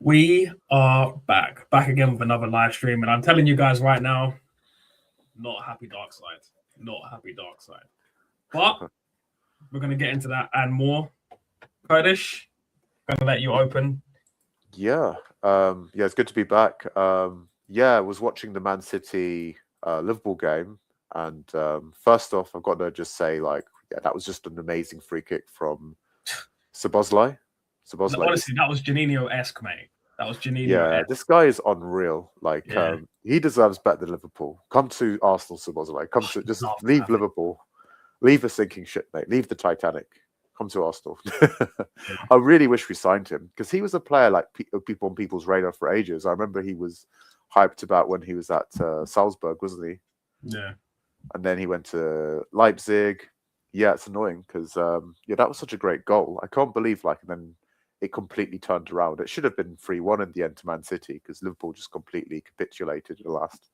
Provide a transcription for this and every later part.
We are back again with another live stream, and I'm telling you guys right now, not happy dark side, not happy dark side. But we're gonna get into that and more. Kurdish, gonna let you open. Yeah, it's good to be back. I was watching the Man City Liverpool game, and first off, I've got to just say, that was just an amazing free kick from Szoboszlai. Honestly, that was Janino-esque, mate. That was Janino. Yeah, this guy is unreal. He deserves better than Liverpool. Come to Arsenal, Szoboszlai. Come to just leave Liverpool. Leave the sinking ship, mate. Leave the Titanic. Come to Arsenal. I really wish we signed him because he was a player people on people's radar for ages. I remember he was hyped about when he was at Salzburg, wasn't he? Yeah. And then he went to Leipzig. Yeah, it's annoying because that was such a great goal. I can't believe and then it completely turned around. It should have been 3-1 in the end to Man City because Liverpool just completely capitulated in the last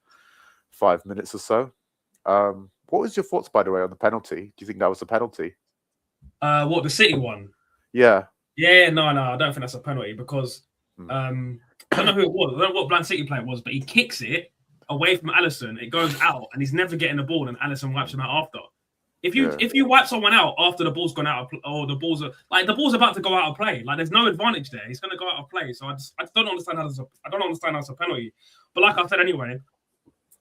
5 minutes or so. What was your thoughts, by the way, on the penalty? Do you think that was a penalty? What, the City one? Yeah. Yeah, no, I don't think that's a penalty because I don't know who it was. I don't know what Man City player it was, but he kicks it away from Alisson. It goes out, and he's never getting the ball, and Alisson wipes him out after. If you wipe someone out after the ball's gone out, or the ball's about to go out of play, there's no advantage there. He's going to go out of play. So I don't understand how that's a penalty. But like I said, anyway,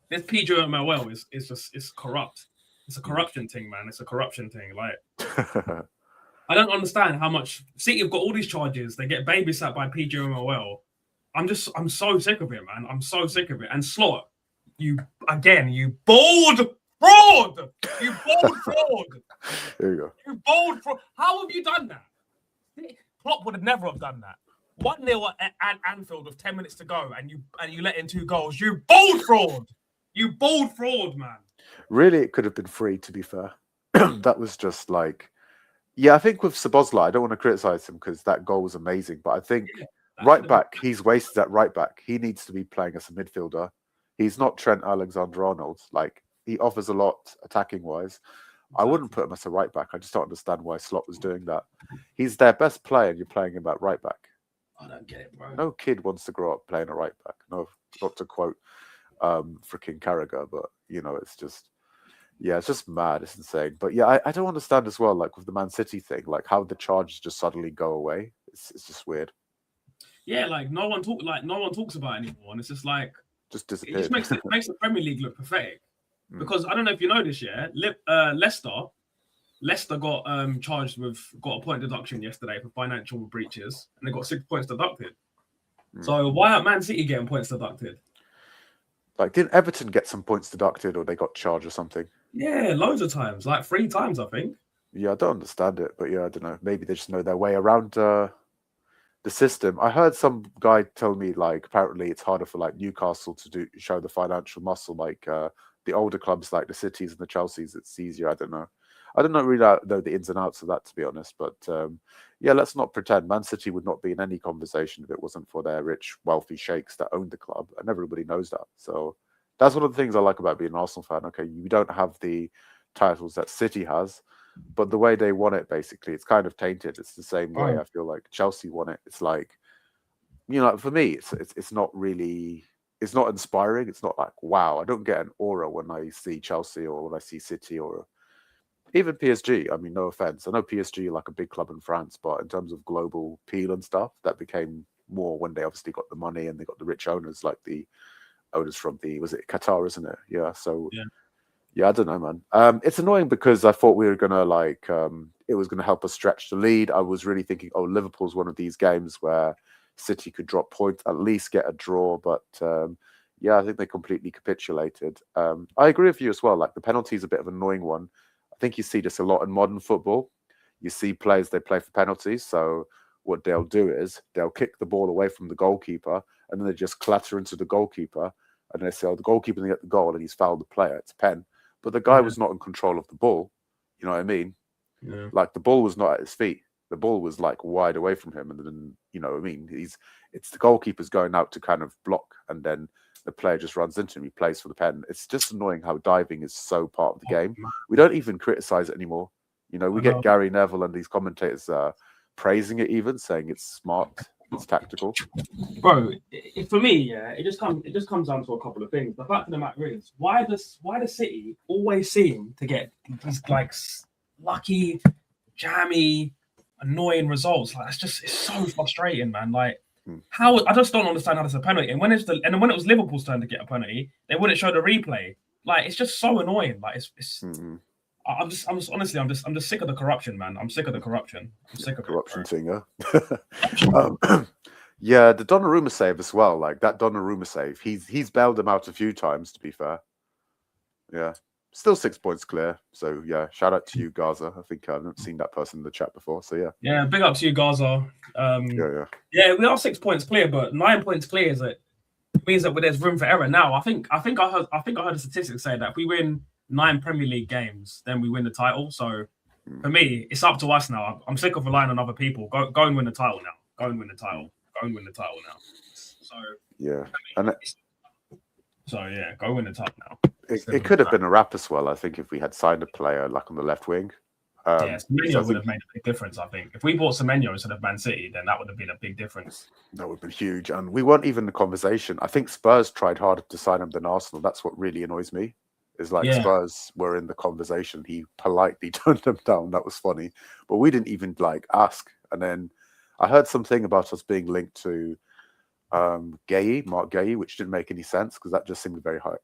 this PGMOL is corrupt. It's a corruption thing, man. It's a corruption thing. I don't understand how much City have got all these charges. They get babysat by PGMOL. I'm so sick of it, man. I'm so sick of it. And Slot, you bold fraud! You bold fraud! There you go. You bold fraud! How have you done that? Klopp would have never have done that. 1-0 at Anfield with 10 minutes to go, and you let in 2 goals. You bold fraud! You bold fraud, man. Really, it could have been free. To be fair, that was just I think with Szoboszlai, I don't want to criticize him because that goal was amazing, but I think right back, he's wasted at right back. He needs to be playing as a midfielder. He's not Trent Alexander-Arnold. He offers a lot attacking wise. I wouldn't put him as a right back. I just don't understand why Slot was doing that. He's their best player, and you're playing him at right back. I don't get it, bro. No kid wants to grow up playing a right back. No, not to quote freaking Carragher, but it's just. Yeah, it's just mad. It's insane. But yeah, I don't understand as well, with the Man City thing, how the charges just suddenly go away. It's just weird. Yeah, no one talks about it anymore, and it's just just disappeared. It just makes the Premier League look pathetic. Because I don't know if you know this, yeah. Leicester got got a point deduction yesterday for financial breaches, and they got 6 points deducted. So why aren't Man City getting points deducted? Didn't Everton get some points deducted, or they got charged or something? Yeah, loads of times, 3 times, I think. Yeah, I don't understand it, but yeah, I don't know. Maybe they just know their way around the system. I heard some guy tell me apparently it's harder for Newcastle to show the financial muscle, the older clubs like the Cities and the Chelseas. It's easier. I don't know. I don't really know the ins and outs of that, to be honest. But let's not pretend Man City would not be in any conversation if it wasn't for their rich, wealthy sheikhs that own the club, and everybody knows that. So that's one of the things I like about being an Arsenal fan. Okay, you don't have the titles that City has, but the way they won it, basically, it's kind of tainted. It's the same way I feel like Chelsea won it. It's for me, it's not really. It's not inspiring. It's not wow. I don't get an aura when I see Chelsea or when I see City or even PSG. I mean, no offense. I know PSG are a big club in France, but in terms of global appeal and stuff, that became more when they obviously got the money and they got the rich owners, the owners from was it Qatar, isn't it? Yeah. So yeah, I don't know, man. It's annoying because I thought we were gonna it was gonna help us stretch the lead. I was really thinking, Liverpool's one of these games where City could drop points, at least get a draw, but I think they completely capitulated. I agree with you as well. The penalty is a bit of an annoying one. I think you see this a lot in modern football. You see players, they play for penalties. So what they'll do is they'll kick the ball away from the goalkeeper, and then they just clatter into the goalkeeper, and they say, the goalkeeper didn't get the goal, and he's fouled the player. It's a pen, but the guy was not in control of the ball. You know what I mean? Yeah. The ball was not at his feet. The ball was wide away from him, and then it's the goalkeeper's going out to kind of block, and then the player just runs into him. He plays for the pen. It's just annoying how diving is so part of the game. We don't even criticize it anymore. We get Gary Neville and these commentators praising it, even saying it's smart. It's tactical. Bro, for me, yeah, it just comes down to a couple of things. The fact of the matter is, why does City always seem to get these like lucky, jammy, annoying results? Like it's so frustrating, man. Like how I just don't understand how it's a penalty. And when when it was Liverpool's turn to get a penalty, they wouldn't show the replay. Like it's just so annoying. Like it's I'm just honestly, I'm just sick of the corruption, man. I'm sick of the corruption. I'm sick of corruption it, thing, yeah. Yeah, the Donnarumma save as well. Like that Donnarumma save, he's bailed him out a few times. To be fair, yeah, still 6 points clear. So yeah, shout out to you, Gaza. I think I haven't seen that person in the chat before. So yeah, big up to you, Gaza. Yeah, we are 6 points clear, but 9 points clear is it means that there's room for error now. I think I heard the statistics say that if we win 9 Premier League games, then we win the title. So for me, it's up to us now. I'm sick of relying on other people. Go and win the title now. Go and win the title. Go and win the title now. So yeah, go win the title now. It could have been a wrap as well. I think if we had signed a player like on the left wing. Semenyo would have made a big difference. I think if we bought Semenyo instead of Man City, then that would have been a big difference. That would have been huge, and we weren't even in the conversation. I think Spurs tried harder to sign him than Arsenal. That's what really annoys me. Is like Spurs were in the conversation. He politely turned them down. That was funny, but we didn't even like ask. And then I heard something about us being linked to Mark Guéhi, which didn't make any sense because that just seemed very high,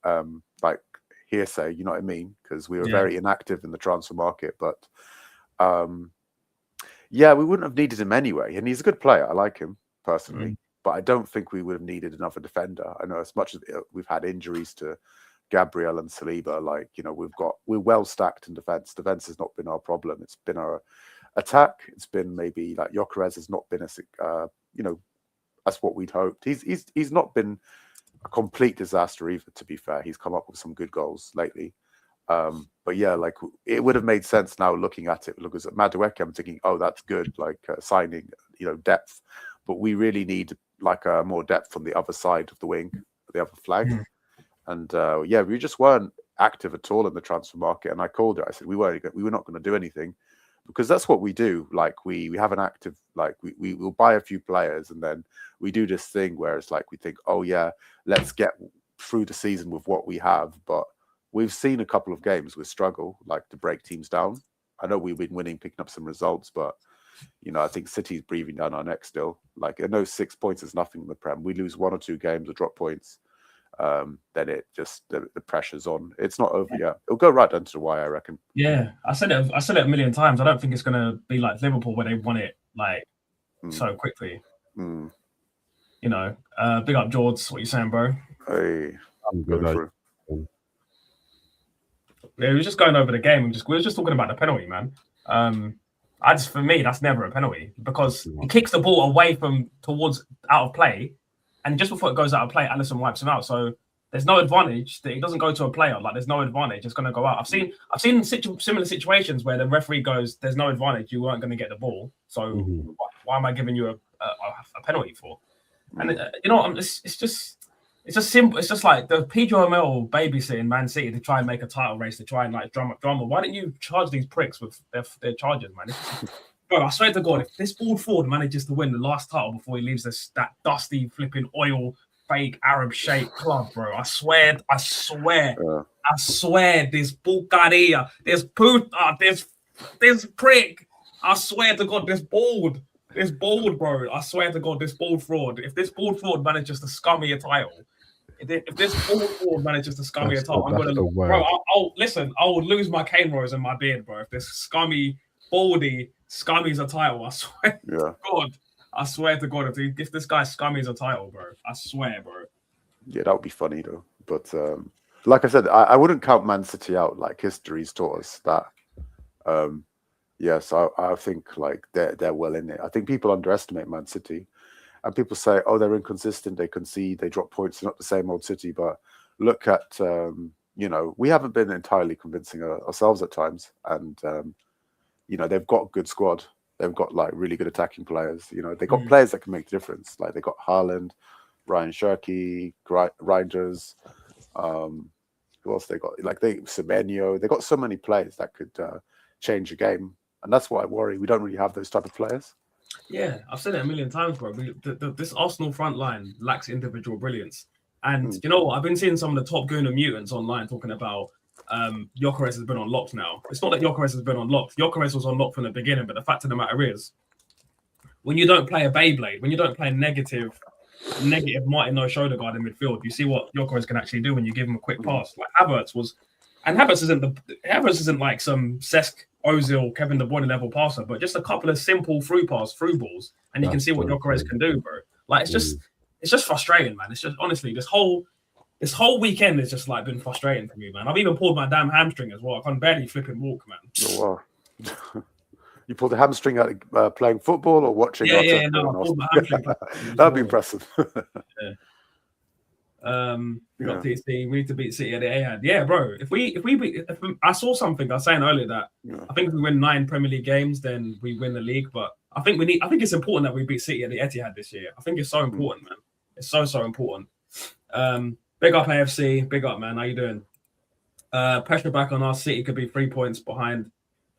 like hearsay. You know what I mean? Because we were very inactive in the transfer market. But we wouldn't have needed him anyway. And he's a good player. I like him personally, but I don't think we would have needed another defender. I know as much as we've had injuries to Gabriel and Saliba, like, you know, we're well stacked in defense. Defense has not been our problem. It's been our attack. It's been maybe like Gyökeres has not been as that's what we'd hoped. He's not been a complete disaster either, to be fair. He's come up with some good goals lately. But yeah, like it would have made sense now looking at it. Look at Madueke, I'm thinking, oh, that's good, like signing, depth. But we really need like more depth on the other side of the wing, the other flag. And we just weren't active at all in the transfer market. And I called it. I said we were not going to do anything because that's what we do. Like we have an active, like we will buy a few players and then we do this thing where it's like we think, oh yeah, let's get through the season with what we have. But we've seen a couple of games we struggle like to break teams down. I know we've been winning, picking up some results, but I think City's breathing down our neck still. Like I know 6 points is nothing in the Prem. We lose 1 or 2 games or drop points. Then it just the pressure's on. It's not over yet. It'll go right down to the wire, I reckon. Yeah, I said it a million times. I don't think it's gonna be like Liverpool where they won it like so quickly. Big up George. What you saying, bro? Hey, I'm good. Yeah, we were just going over the game. We were just talking about the penalty, man. For me, that's never a penalty because he kicks the ball away towards out of play. And just before it goes out of play, Alisson wipes him out. So there's no advantage that it doesn't go to a player. Like there's no advantage. It's going to go out. I've seen similar situations where the referee goes, "There's no advantage. You weren't going to get the ball. So why am I giving you a penalty for?" And it's just simple. It's just like the Pedro Emil babysitting Man City to try and make a title race to try and like drum up drama. Why don't you charge these pricks with their charges, man? Bro, I swear to God, if this bald Ford manages to win the last title before he leaves that dusty flipping oil fake Arab shaped club, bro, I swear, this Bulgaria, this puta, this prick, I swear to God, this bald, bro, I swear to God, this bald fraud. If this bald fraud manages to scum me a title, if this bald fraud manages to scum me a title, I'm gonna, bro, I will lose my cane rose and my beard, bro. If this scummy, baldy. Scummy's a title, I swear. Yeah. God, I swear to God, if this guy Scummy's a title, bro, I swear, bro. Yeah, that would be funny though. But like I said, I wouldn't count Man City out. Like history's taught us that. So I think like they're well in it. I think people underestimate Man City, and people say, oh, they're inconsistent, they concede, they drop points, they're not the same old City. But look at we haven't been entirely convincing ourselves at times, and. They've got a good squad. They've got like really good attacking players. They've got players that can make a difference. Like they got Haaland, Ryan Cherky, Reinders. Who else they got? Like Semenyo. They got so many players that could change a game, and that's why I worry. We don't really have those type of players. Yeah, I've said it a million times, bro. This Arsenal front line lacks individual brilliance. And you know what? I've been seeing some of the top Gooner mutants online talking about Gyökeres has been unlocked now. It's not that Gyökeres has been unlocked. Gyökeres was unlocked from the beginning, but the fact of the matter is, when you don't play a Beyblade, when you don't play negative Martin no shoulder guard in midfield, you see what Gyökeres can actually do when you give him a quick pass. Like Havertz was, and Havertz isn't like some Cesc, Ozil, Kevin De Bruyne level passer, but just a couple of simple through balls, and you can see what Gyökeres can do, bro. Like it's just frustrating, man. It's just honestly this whole weekend has just like been frustrating for me, man. I've even pulled my damn hamstring as well. I can barely flip and walk, man. Oh wow. You pulled the hamstring out playing football or watching? No, I pulled my hamstring. That'd be impressive. Yeah. We got TC. We need to beat City at the Etihad. Yeah, bro. If I saw something. I was saying earlier that I think if we win 9 Premier League games, then we win the league. But I think it's important that we beat City at the Etihad this year. I think it's so important, man. It's so important. Big up AFC. Big up, man. How you doing? Pressure back on us. City could be 3 points behind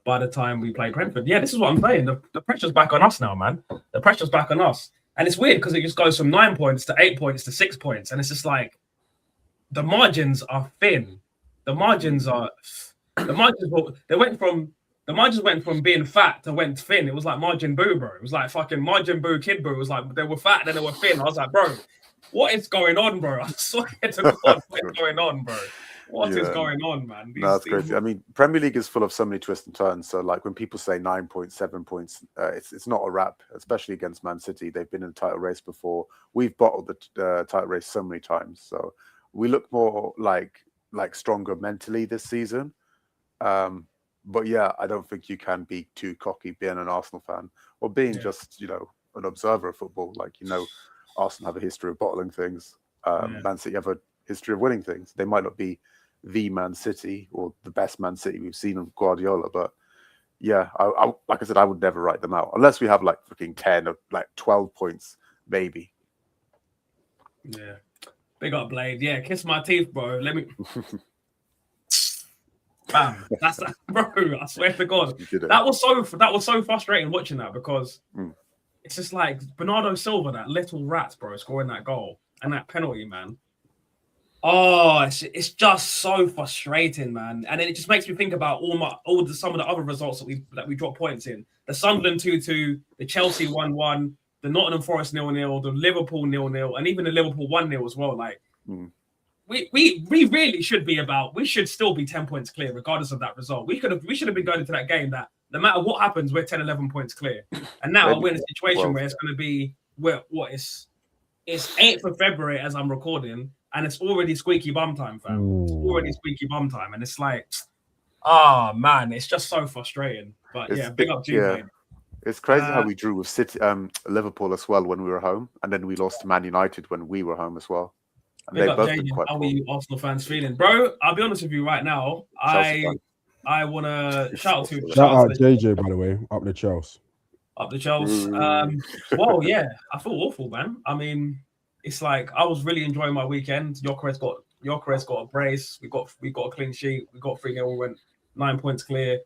by the time we play Brentford. Yeah, this is what I'm saying. The pressure's back on us now, man. The pressure's back on us. And it's weird because it just goes from 9 points to 8 points to 6 points. And it's just like the margins are thin. The margins went from being fat to went thin. It was like margin boo, bro. It was like fucking margin boo, kid boo. It was like they were fat, then they were thin. I was like, bro, what is going on, bro? I swear to God, what is going on, bro? What is going on, man? That's crazy. I mean, Premier League is full of so many twists and turns. So, like when people say 9 points, 7 points, it's not a wrap. Especially against Man City, they've been in the title race before. We've bottled the title race so many times. So we look more like stronger mentally this season. But yeah, I don't think you can be too cocky being an Arsenal fan or being just an observer of football. Like Arsenal have a history of bottling things. Man City have a history of winning things. They might not be the Man City or the best Man City we've seen of Guardiola, but yeah, I like I said, I would never write them out unless we have like freaking 10 or like 12 points, maybe. Yeah, big up Blade. Yeah, kiss my teeth, bro. Let me. Bam. That's bro. I swear to God, that was so frustrating watching that because it's just like Bernardo Silva, that little rat, bro, scoring that goal and that penalty, man. Oh, it's just so frustrating, man. And then it just makes me think about some of the other results that we dropped points in. The Sunderland 2-2, the Chelsea 1-1, the Nottingham Forest 0-0, the Liverpool 0-0, and even the Liverpool 1-0 as well. Like we really should be we should still be 10 points clear, regardless of that result. We should have been going into that game that no matter what happens, we're 10, 11 points clear. And now we're in a situation where it's going to be it's 8th of February as I'm recording. And it's already squeaky bum time, fam. It's already squeaky bum time. And it's like, man, it's just so frustrating. But big up to you, mate. It's crazy how we drew with City, Liverpool as well when we were home. And then we lost to Man United when we were home as well. And big up, JJ. How are you Arsenal fans feeling? Bro, I'll be honest with you right now. I want to shout out JJ, by the way, up the Chelsea. Up the Chelsea. Well, yeah, I feel awful, man. I mean, it's like I was really enjoying my weekend. Gyökeres got a brace. We got a clean sheet. We got 3-0. We went 9 points clear.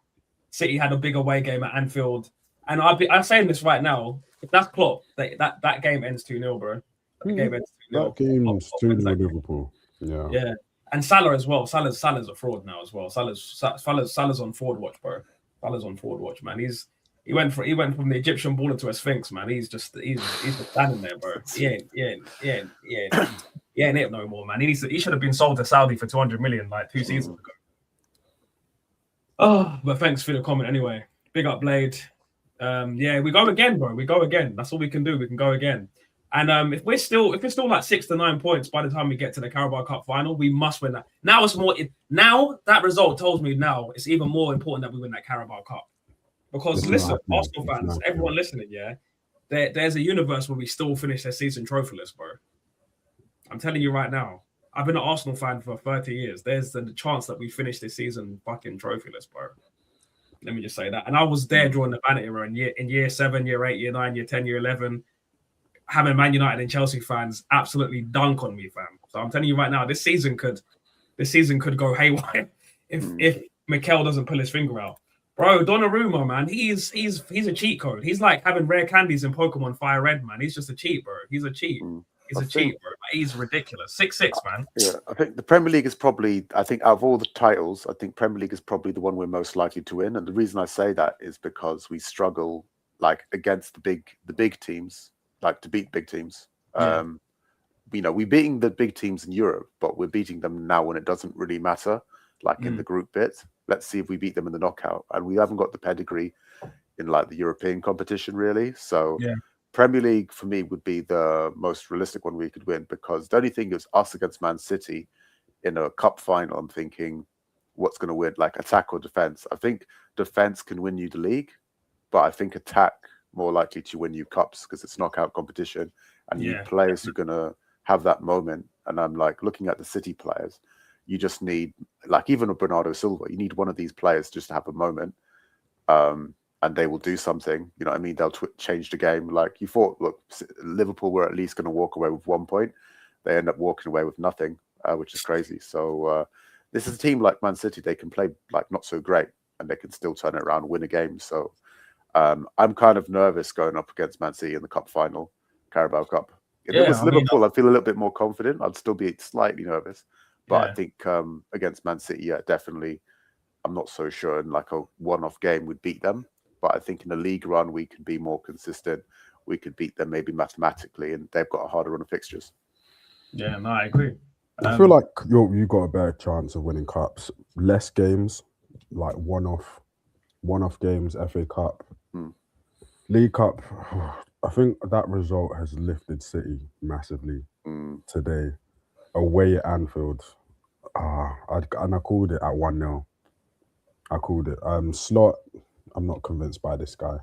City had a big away game at Anfield. And I'm saying this right now. If that's Klopp, that game ends 2-0, bro. That game ends 2-0. That game is 2-0 Liverpool. Yeah. Yeah. And Salah as well. Salah's a fraud now as well. Salah's on forward watch, bro. Salah's on forward watch, man. He went from the Egyptian baller to a Sphinx, man. He's just standing there, bro. He ain't it no more, man. He should have been sold to Saudi for 200 million like 2 seasons ago. Oh, but thanks for the comment anyway. Big up, Blade. We go again, bro. We go again. That's all we can do. We can go again. And if we're still like 6 to 9 points by the time we get to the Carabao Cup final, we must win that. Now that result tells me now it's even more important that we win that Carabao Cup. Because listen, Arsenal fans, everyone listening, there's a universe where we still finish their season trophyless, bro. I'm telling you right now, I've been an Arsenal fan for 30 years. There's the chance that we finish this season fucking trophyless, bro. Let me just say that. And I was there during the banner era in year 7, year 8, year 9, year 10, year 11, having Man United and Chelsea fans absolutely dunk on me, fam. So I'm telling you right now, this season could go haywire if Mikel doesn't pull his finger out. Bro, Donnarumma, man, he's a cheat code. He's like having rare candies in Pokemon Fire Red, man. He's just a cheat, bro. He's a cheat. He's a cheat, bro. He's ridiculous. 6'6", man. Yeah, I think the Premier League is probably, I think out of all the titles, I think Premier League is probably the one we're most likely to win. And the reason I say that is because we struggle like against the big teams, like to beat big teams. Yeah. We're beating the big teams in Europe, but we're beating them now when it doesn't really matter, like in the group bit. Let's see if we beat them in the knockout. And we haven't got the pedigree in like the European competition, really. So Premier League for me would be the most realistic one we could win, because the only thing is us against Man City in a cup final. I'm thinking, what's going to win, like attack or defense? I think defense can win you the league, but I think attack more likely to win you cups because it's knockout competition and you need players who are going to have that moment. And I'm like looking at the City players, you just need, like even a Bernardo Silva, you need one of these players just to have a moment. And they will do something, you know what I mean? They'll change the game. Like you thought, look, Liverpool were at least going to walk away with 1 point. They end up walking away with nothing, which is crazy. So this is a team like Man City. They can play like not so great and they can still turn it around and win a game. So I'm kind of nervous going up against Man City in the cup final, Carabao Cup. If it was Liverpool, I'd feel a little bit more confident. I'd still be slightly nervous. But I think against Man City, definitely, I'm not so sure. In like a one-off game, we'd beat them. But I think in the league run, we can be more consistent. We could beat them maybe mathematically, and they've got a harder run of fixtures. Yeah, no, I agree. I feel like you got a better chance of winning cups. Less games, like one-off games, FA Cup, League Cup. I think that result has lifted City massively today. Away at Anfield. And I called it at 1-0. I called it. Slot, I'm not convinced by this guy.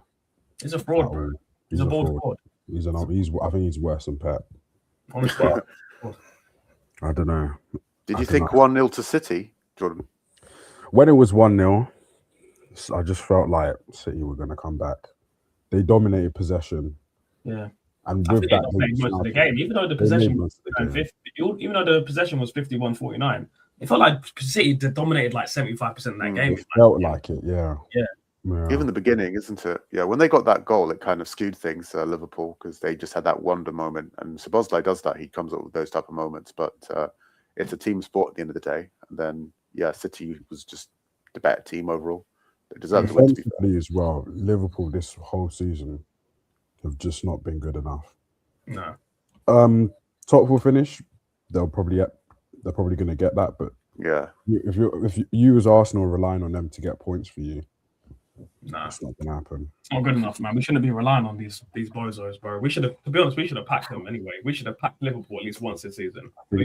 He's a fraud, bro. He's a bold fraud. I think he's worse than Pep. Honestly. I don't know. Did you think 1-0 to City, Jordan? When it was 1-0, I just felt like City were going to come back. They dominated possession. Yeah. And I with think that, they played most of the game, even though the possession was 51-49. It felt like City dominated like 75% of that game. It felt like it, yeah. Even the beginning, isn't it? Yeah, when they got that goal, it kind of skewed things, Liverpool, because they just had that wonder moment. And Szoboszlai does that. He comes up with those type of moments. But it's a team sport at the end of the day. And then, City was just the better team overall. They deserve to win, to be fair. As well, Liverpool this whole season have just not been good enough. No. Top four finish, they're probably going to get that. But if you as Arsenal relying on them to get points for you, it's not going to happen. It's not good enough, man. We shouldn't be relying on these bozos, bro. We should have, to be honest, we should have packed them anyway. We should have packed Liverpool at least once this season. At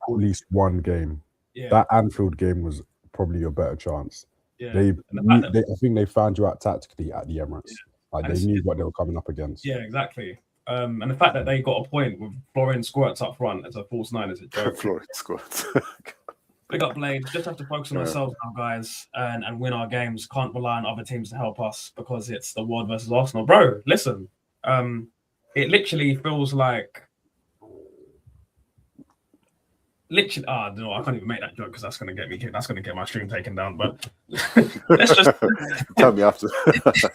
least one game. Yeah. That Anfield game was probably your better chance. Yeah. I think they found you out tactically at the Emirates. Yeah. Like they knew what they were coming up against. Yeah, exactly. And the fact that they got a point with Florian Squirts up front as a false nine is a joke. Florian Squirts. Big up, Blade. Just have to focus on ourselves now, guys, and win our games. Can't rely on other teams to help us because it's the world versus Arsenal. Bro, listen. It literally feels like... Literally, no, I can't even make that joke because that's gonna get me kicked. That's gonna get my stream taken down. But let's just tell me after.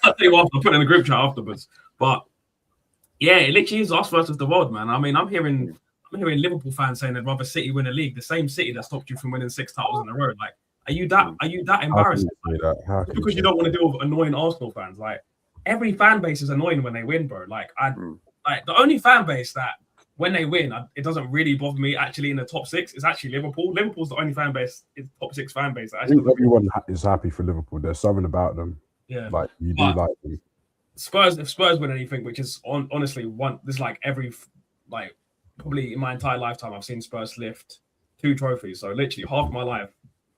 I'll tell you after. I'll put it in the group chat afterwards. But yeah, it literally is us versus the world, man. I mean, I'm hearing Liverpool fans saying they'd rather City win a league, the same City that stopped you from winning 6 titles in a row. Like, are you that embarrassed? Because you don't want to deal with annoying Arsenal fans. Like, every fan base is annoying when they win, bro. Like the only fan base that when they win, it doesn't really bother me actually in the top 6. It's actually Liverpool. Liverpool's the only fan base, it's top 6 fan base. That I think everyone is happy for Liverpool. There's something about them. Yeah. Like, you do like them. If Spurs win anything, which is honestly this like probably in my entire lifetime, I've seen Spurs lift 2 trophies. So literally half my life,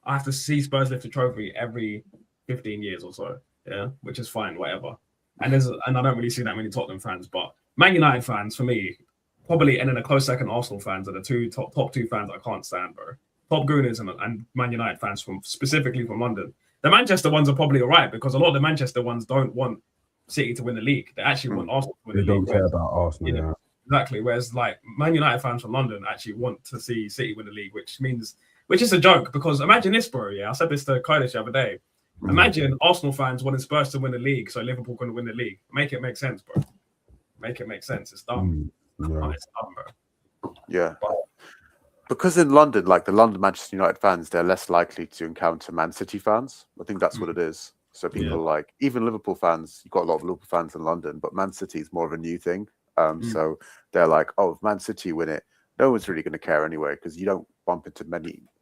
I have to see Spurs lift a trophy every 15 years or so. Yeah, which is fine, whatever. And I don't really see that many Tottenham fans, but Man United fans for me, probably, and then a close second, Arsenal fans are the top 2 fans I can't stand, bro. Top Gooners and Man United fans specifically from London. The Manchester ones are probably all right because a lot of the Manchester ones don't want City to win the league. They actually want Arsenal to win the league. They don't care about Arsenal, yeah. Exactly. Whereas like Man United fans from London actually want to see City win the league, which is a joke because imagine this, bro. Yeah, I said this to Kurdish the other day. Imagine Arsenal fans wanting Spurs to win the league, so Liverpool going to win the league. Make it make sense, bro. Make it make sense. It's dumb. Yeah. It's dumb, bro. Yeah. Because in London, like the London Manchester United fans, they're less likely to encounter Man City fans. I think that's what it is. So people like, even Liverpool fans, you've got a lot of Liverpool fans in London, but Man City is more of a new thing. So they're like, oh, if Man City win it, no one's really going to care anyway, because you don't bump into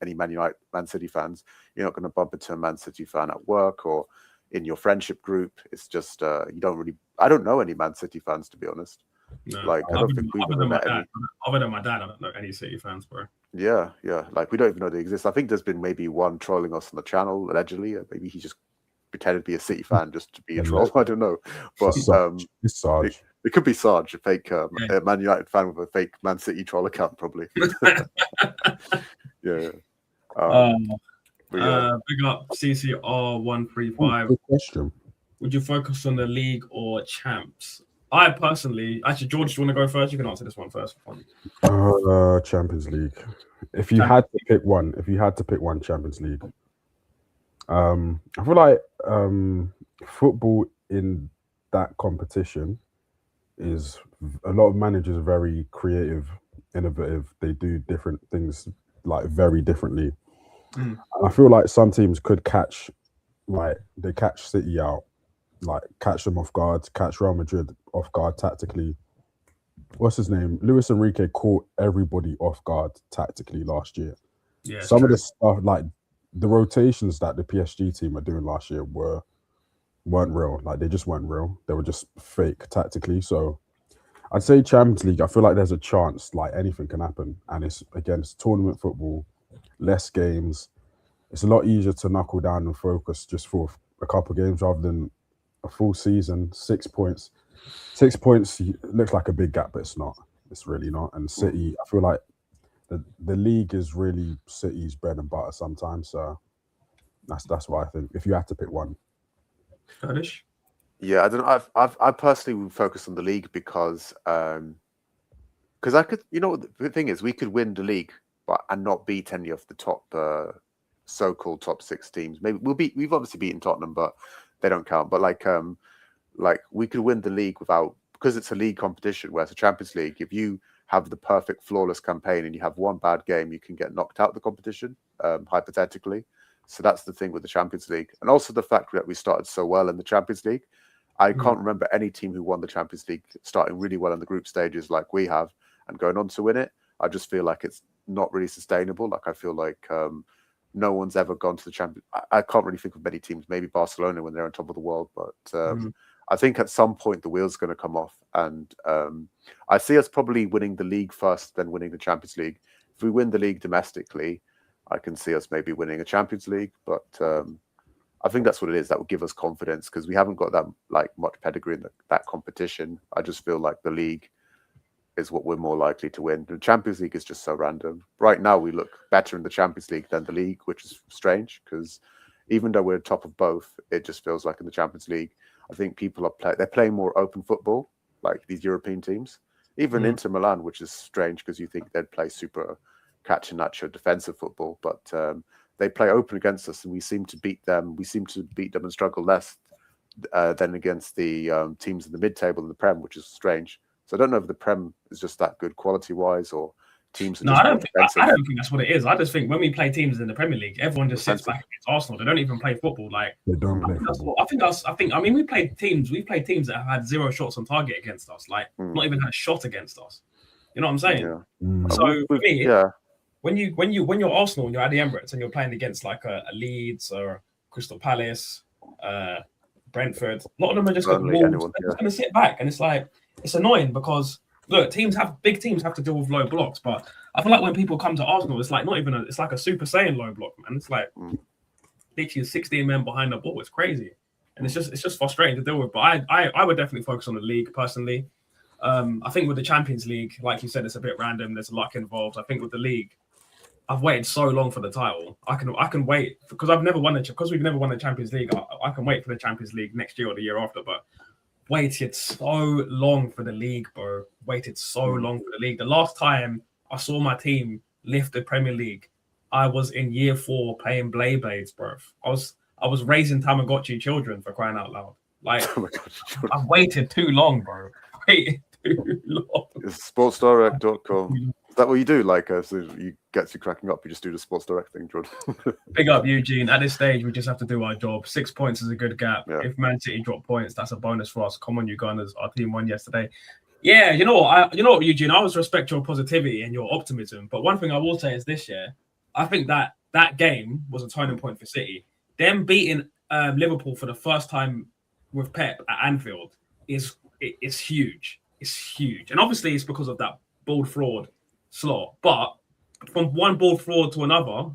any Man City fans. You're not going to bump into a Man City fan at work or in your friendship group. It's just, you don't really, I don't know any Man City fans, to be honest. No. Like, I don't think we've ever met any. Other than my dad, I don't know any City fans, bro. Yeah. Like, we don't even know they exist. I think there's been maybe one trolling us on the channel, allegedly. Maybe he just pretended to be a City fan just to be a troll. I don't know. But it's Sarge. It could be Sarge, a fake Man United fan with a fake Man City troll account, probably. Yeah. Big up CCR135. Good question. Would you focus on the league or champs? I personally, actually, George, do you want to go first? You can answer this one first. Champions League. If you had to pick one, Champions League. I feel like football in that competition is a lot of managers are very creative, innovative. They do different things like very differently. And I feel like some teams could catch City out, like catch them off guard, catch Real Madrid off guard tactically. What's his name? Luis Enrique caught everybody off guard tactically last year. Yeah, some of the stuff, like the rotations that the PSG team are doing last year weren't real. Like they just weren't real. They were just fake tactically. So I'd say Champions League, I feel like there's a chance like anything can happen. And it's tournament football, less games. It's a lot easier to knuckle down and focus just for a couple of games rather than a full season. 6 points. 6 points looks like a big gap, but it's not. It's really not. And City, I feel like the league is really City's bread and butter sometimes. So that's why I think if you had to pick one. Kurdish? Yeah, I don't know. I personally would focus on the league because I could, the thing is, we could win the league and not beat any of the top so-called top 6 teams. Maybe we've obviously beaten Tottenham, but they don't count. But like we could win the league because it's a league competition, whereas a Champions League, if you have the perfect flawless campaign and you have one bad game, you can get knocked out of the competition, hypothetically. So that's the thing with the Champions League. And also the fact that we started so well in the Champions League. I can't remember any team who won the Champions League starting really well in the group stages like we have and going on to win it. I just feel like it's not really sustainable. Like I feel like no one's ever gone to the Champions. I can't really think of many teams, maybe Barcelona when they're on top of the world. But I think at some point the wheel's going to come off. And I see us probably winning the league first, then winning the Champions League. If we win the league domestically, I can see us maybe winning a Champions League. But I think that's what it is. That would give us confidence because we haven't got that much pedigree in that competition. I just feel like the league is what we're more likely to win. The Champions League is just so random. Right now, we look better in the Champions League than the league, which is strange because even though we're top of both, it just feels like in the Champions League, I think people they're playing more open football, like these European teams. Even Inter Milan, which is strange because you think they'd play super catch and nacho defensive football, but they play open against us, and we seem to beat them. We seem to beat them and struggle less than against the teams in the mid-table in the Prem, which is strange. So I don't know if the Prem is just that good quality-wise, or teams are just I don't think that's what it is. I just think when we play teams in the Premier League, everyone just sits back against Arsenal. They don't even play football. Like they don't play football. I mean, we played teams that have had 0 shots on target against us. Like not even had a shot against us. You know what I'm saying? Yeah. So for me, when you're Arsenal and you're at the Emirates and you're playing against like a Leeds or Crystal Palace, Brentford, a lot of them are just going to sit back, and it's like it's annoying because look, big teams have to deal with low blocks, but I feel like when people come to Arsenal, it's like it's like a Super Saiyan low block, man. It's like literally 16 men behind the ball. It's crazy, and it's just frustrating to deal with. But I would definitely focus on the league personally. I think with the Champions League, like you said, it's a bit random. There's luck involved. I think with the league, I've waited so long for the title. I can wait because we've never won the Champions League. I can wait for the Champions League next year or the year after, but waited so long for the league, bro. Waited so long for the league. The last time I saw my team lift the Premier League, I was in year 4 playing Blades, bro. I was I was raising Tamagotchi children, for crying out loud. Like, Oh my God. I've waited too long, bro. Waited too long. It's sportsdirect.com. Is that what you do? Like, so you get you cracking up, you just do the Sports Direct thing, Jordan. Big up, Eugene. At this stage, we just have to do our job. 6 points is a good gap. Yeah. If Man City drop points, that's a bonus for us. Come on, you Gunners. Our team won yesterday. Yeah, you know what? Eugene. I always respect your positivity and your optimism. But one thing I will say is this year, I think that game was a turning point for City. Them beating Liverpool for the first time with Pep at Anfield is huge. It's huge, and obviously it's because of that bald fraud slot. But from one bald fraud to another,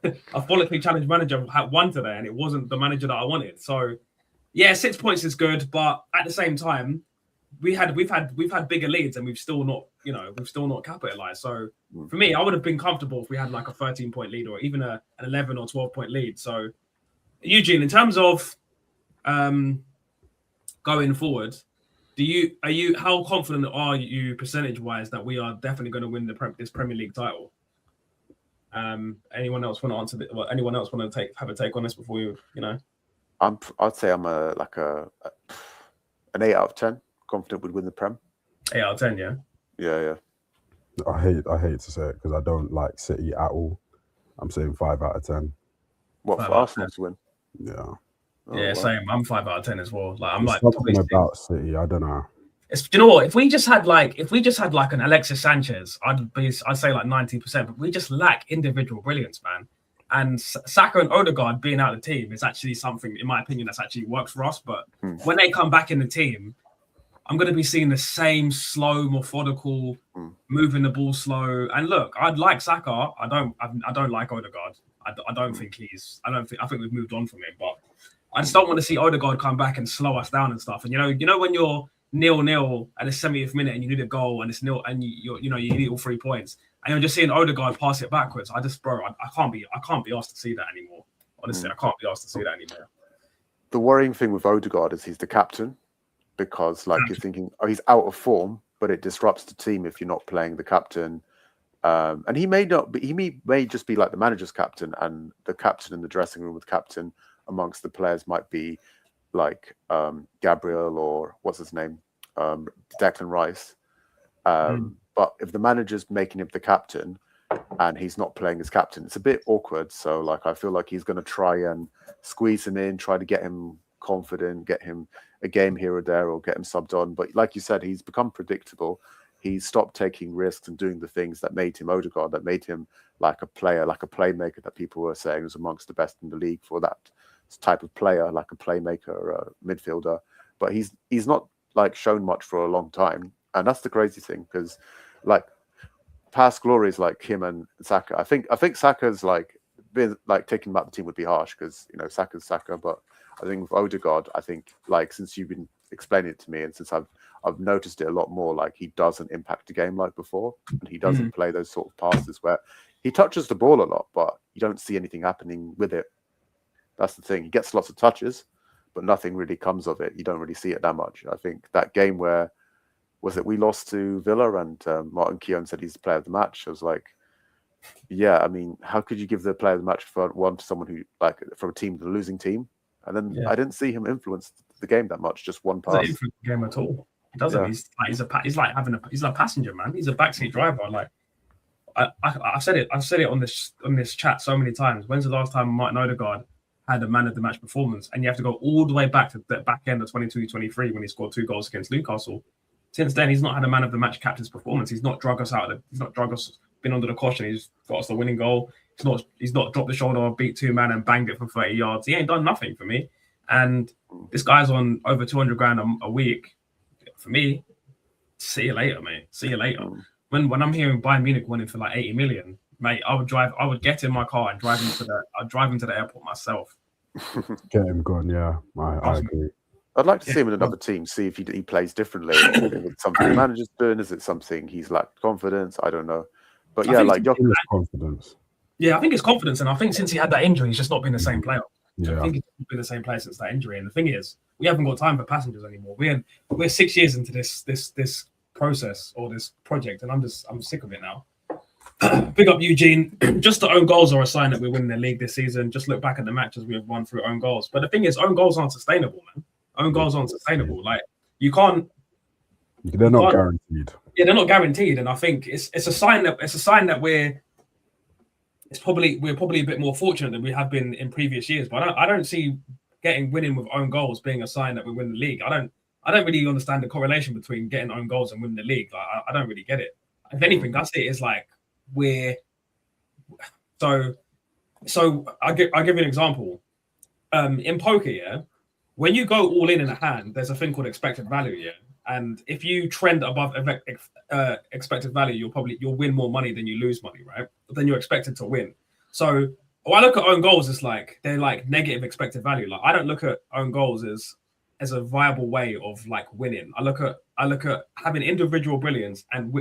a follically challenged manager had won today, and it wasn't the manager that I wanted. So, yeah, 6 points is good, but at the same time, we've had bigger leads, and we've still not capitalized. So, for me, I would have been comfortable if we had like a 13-point lead or even an 11 or 12-point lead. So, Eugene, in terms of going forward, how confident are you percentage-wise that we are definitely going to win this Premier League title? Anyone else want to answer? Anyone else want to have a take on this before you know? I'd say I'm an 8 out of 10. Confident we'd win the Prem. 8 out of 10, yeah. Yeah. I hate to say it because I don't like City at all. I'm saying 5 out of 10. What, for Arsenal to win? Yeah. Yeah, same. I'm 5 out of 10 as well. Like, I'm There's like something about City. I don't know. Do you know what? If we just had like an Alexis Sanchez, I'd say like 90%. But we just lack individual brilliance, man. And Saka and Odegaard being out of the team is actually something, in my opinion, that's actually works for us. But when they come back in the team, I'm going to be seeing the same slow, methodical, moving the ball slow. And look, I'd like Saka. I don't like Odegaard. I think we've moved on from him. But I just don't want to see Odegaard come back and slow us down and stuff. And you know when you're 0-0 at the 70th minute and you need a goal and it's nil and you need all 3 points and you're just seeing Odegaard pass it backwards. I can't be asked to see that anymore. Honestly, I can't be asked to see that anymore. The worrying thing with Odegaard is he's the captain, because like you're thinking, oh, he's out of form, but it disrupts the team if you're not playing the captain. And he may not be, he may just be like the manager's captain, and the captain in the dressing room with captain amongst the players might be like Gabriel or what's his name, Declan Rice. But if the manager's making him the captain and he's not playing as captain, it's a bit awkward. So like I feel like he's going to try and squeeze him in, try to get him confident, get him a game here or there, or get him subbed on. But like you said, he's become predictable. He's stopped taking risks and doing the things that made him Odegaard, that made him like a player, like a playmaker that people were saying was amongst the best in the league for that type of player, like a playmaker or a midfielder. But he's not like shown much for a long time. And that's the crazy thing, because like past glories like him and Saka, I think Saka's like been like taking him out the team would be harsh, because you know Saka's Saka. But I think with Odegaard, I think like since you've been explaining it to me and since I've noticed it a lot more, like he doesn't impact the game like before, and he doesn't play those sort of passes where he touches the ball a lot, but you don't see anything happening with it. That's the thing. He gets lots of touches, but nothing really comes of it. You don't really see it that much. I think that game where we lost to Villa and Martin Keown said he's the player of the match. I was like, yeah, I mean, how could you give the player of the match for one to someone who like from a team, the losing team? And then I didn't see him influence the game that much. Just one pass. Doesn't influence the game at all. He doesn't. Yeah. He's like a passenger, man. He's a backseat driver. Like I've said it on this chat so many times. When's the last time Martin Odegaard had a man of the match performance? And you have to go all the way back to the back end of 22-23 when he scored 2 goals against Newcastle. Since then, he's not had a man of the match captain's performance. He's not drug us out. He's not drug us, been under the caution. He's got us the winning goal. He's not dropped the shoulder, beat 2 man and banged it for 30 yards. He ain't done nothing for me. And this guy's on over 200 grand a week. For me, see you later, mate. See you later. When I'm hearing Bayern Munich winning for like 80 million, mate, I would get in my car and drive him to the airport myself. Get him gone, yeah. I agree. I'd like to see him in another team, see if he plays differently. Is it something the manager's doing? Is it something he's lacked confidence? I don't know. But yeah, like confidence. Yeah, I think it's confidence, and I think since he had that injury, he's just not been the same player. Yeah. I think he's been the same player since that injury. And the thing is, we haven't got time for passengers anymore. We're 6 years into this process or this project, and I'm sick of it now. Big up Eugene. Just the own goals are a sign that we're winning the league this season. Just look back at the matches we've won through own goals. But the thing is, own goals aren't sustainable, man. Own goals aren't sustainable. Like you can't. They're not guaranteed. Yeah, they're not guaranteed, and I think it's a sign that we're probably a bit more fortunate than we have been in previous years. But I don't see winning with own goals being a sign that we win the league. I don't really understand the correlation between getting own goals and winning the league. Like, I don't really get it. If anything, I see it as like we're so. I'll give you an example. In poker, yeah, when you go all in a hand, there's a thing called expected value, yeah. And if you trend above expected value, you'll win more money than you lose money, right? But then you're expected to win. So when I look at own goals, it's like they're like negative expected value. Like I don't look at own goals as a viable way of like winning. I look at having individual brilliance and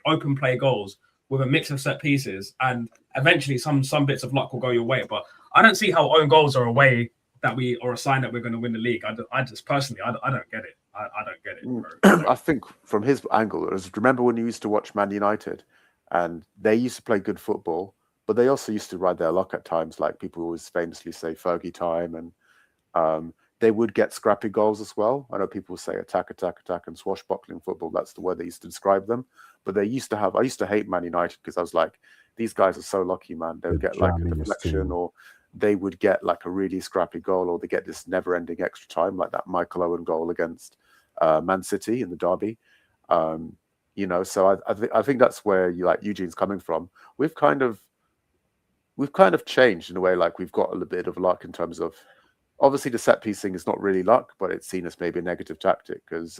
open play goals with a mix of set pieces, and eventually some bits of luck will go your way. But I don't see how own goals are a way that or a sign that we're going to win the league. I just personally, I don't get it. I don't get it. I think from his angle, remember when you used to watch Man United and they used to play good football, but they also used to ride their luck at times. Like people always famously say Fergie time, and they would get scrappy goals as well. I know people say attack, and swashbuckling football. That's the word they used to describe them. But I used to hate Man United because I was like, these guys are so lucky, man. They would get like a deflection, or they would get like a really scrappy goal, or they get this never-ending extra time, like that Michael Owen goal against Man City in the derby. So I think that's where Eugene's coming from. We've kind of changed in a way. Like we've got a little bit of luck in terms of, obviously the set piece thing is not really luck, but it's seen as maybe a negative tactic because